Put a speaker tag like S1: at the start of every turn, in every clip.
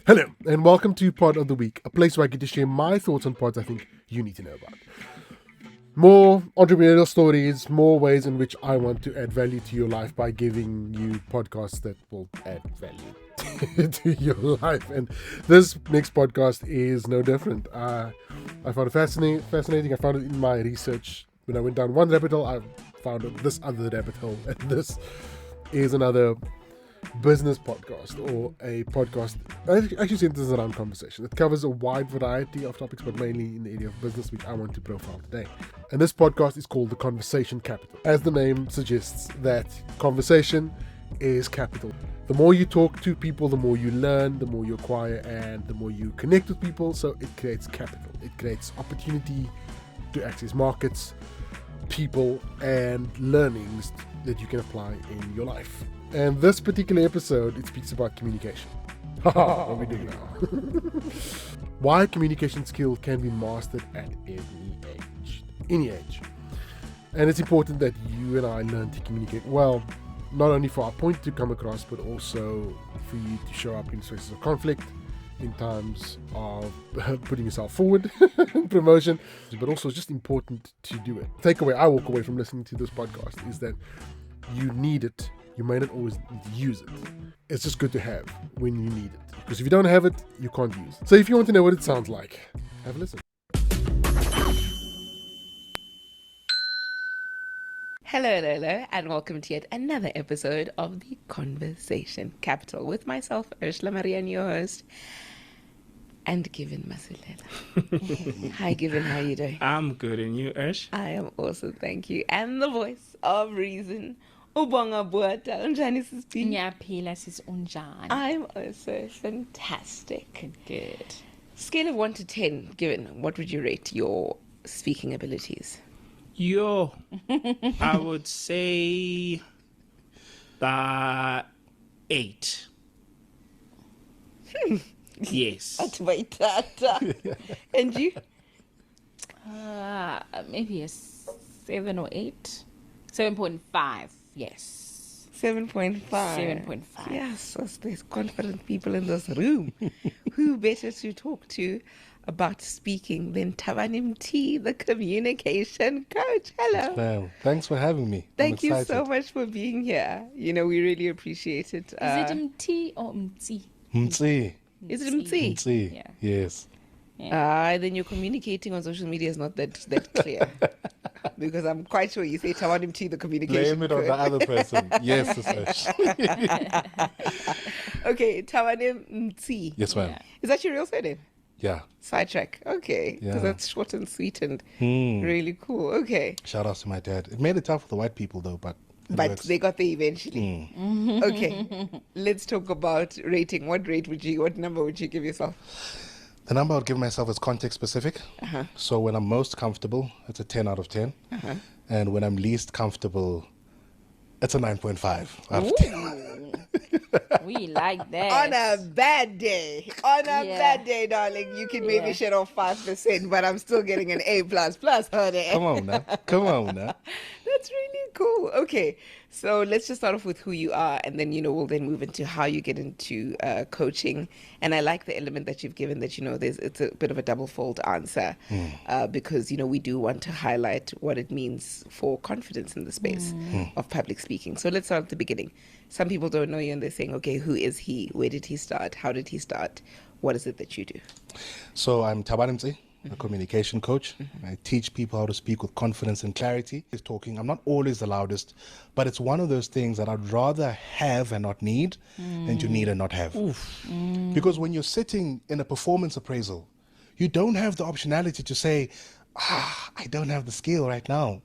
S1: Hello, and welcome to Pod of the Week, a place where I get to share my thoughts on pods I think you need to know about. More entrepreneurial stories, more ways in which I want to add value to your life by giving you podcasts that will add value to your life. And this next podcast is no different. I found it fascinating. I found it in my research. When I went down one rabbit hole, I found this other rabbit hole. And this is another business podcast, or a podcast that actually centers around conversation. It covers a wide variety of topics, but mainly in the area of business, which I want to profile today. And this podcast is called The Conversation Capital. As the name suggests, that conversation is capital. The more you talk to people, the more you learn, the more you acquire, and the more you connect with people. So it creates capital. It creates opportunity to access markets, people, and learnings that you can apply in your life. And this particular episode, it speaks about communication. What are we doing now? Why communication skill can be mastered at any age. And it's important that you and I learn to communicate well, not only for our point to come across, but also for you to show up in spaces of conflict, in times of putting yourself forward, promotion, but also just important to do it. The takeaway I walk away from listening to this podcast is that you need it. You may not always need to use it. It's just good to have when you need it. Because if you don't have it, you can't use it. So if you want to know what it sounds like, have a listen.
S2: Hello, and welcome to yet another episode of The Conversation Capital with myself, Ursula Marianne, your host, and Given Masulela. Hi, Given, how are you doing?
S3: I'm good, and you, Ursh?
S2: I am also, thank you. And the voice of reason, Ubonga Buata, Unjani Sisti.
S4: Ngiyaphila sis unjani?
S2: I'm also fantastic.
S4: Good.
S2: Scale of 1 to 10, Given, what would you rate your speaking abilities?
S3: Yo, I would say 8. Yes.
S2: And you?
S4: Maybe a 7 or 8. 7.5. Yes.
S2: 7.5.
S4: 7.5.
S2: Yes, there's confident people in this room. Who better to talk to about speaking than Tabanim T, the communication coach? Hello.
S5: Ma'am, thanks for having me.
S2: Thank you so much for being here. You know, we really appreciate it.
S4: Is it MT or MT?
S5: Mtsi.
S2: Is it MT?
S5: Mtsi.
S4: Yeah.
S5: Yes.
S2: Then your communicating on social media is not that clear. Because I'm quite sure you say Tabanim T, the communication
S5: Blame it on the other person. Yes,
S2: Okay, Tabanim T.
S5: Yes, ma'am.
S4: Yeah.
S2: Is that your real surname?
S5: Yeah.
S2: Sidetrack. Okay. Because
S5: Yeah.
S2: that's short and sweet and really cool. Okay.
S5: Shout out to my dad. It made it tough for the white people, though, but it
S2: But
S5: works.
S2: they got there eventually. Okay. Let's talk about rating. What number would you give yourself?
S5: The number I would give myself is context specific. So when I'm most comfortable, it's a 10 out of 10. And when I'm least comfortable, it's a 9.5 out of 10.
S4: We like that.
S2: On a bad day. Bad day, darling, you can maybe shed off 5%, but I'm still getting an A++, honey.
S5: Come on now.
S2: That's really cool. Okay, so let's just start off with who you are, and then, we'll then move into how you get into coaching. And I like the element that you've given that, it's a bit of a double-fold answer because, we do want to highlight what it means for confidence in the space of public speaking. So let's start at the beginning. Some people don't know you and they're saying, okay, who is he? Where did he start? How did he start? What is it that you do?
S5: So I'm Tabanim, a communication coach. I teach people how to speak with confidence and clarity. I'm not always the loudest, but it's one of those things that I'd rather have and not need than to need and not have. Because when you're sitting in a performance appraisal, you don't have the optionality to say, I don't have the skill right now.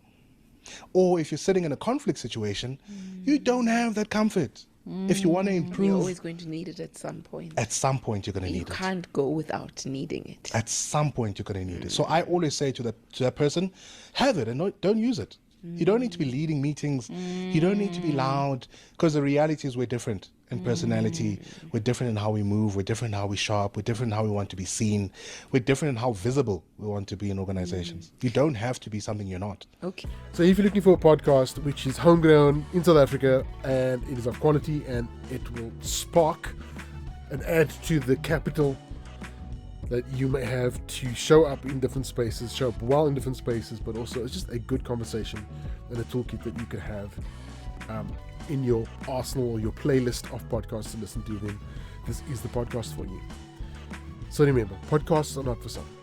S5: Or if you're sitting in a conflict situation, you don't have that comfort. If you want to improve,
S2: You're always going to need it at some point.
S5: at some point you're going to need
S2: You
S5: it.
S2: can't go without needing it.
S5: At some point you're going to need it. So I always say to that person, have it and don't use it. You don't need to be leading meetings. You don't need to be loud, because the reality is we're different in personality. We're different in how we move. We're different in how we shop. We're different in how we want to be seen. We're different in how visible we want to be in organizations. You don't have to be something you're not.
S2: Okay.
S1: So if you're looking for a podcast which is homegrown in South Africa and it is of quality and it will spark and add to the capital that you may have to show up in different spaces, show up well in different spaces, but also it's just a good conversation and a toolkit that you can have in your arsenal or your playlist of podcasts to listen to. Then this is the podcast for you. So remember, podcasts are not for some.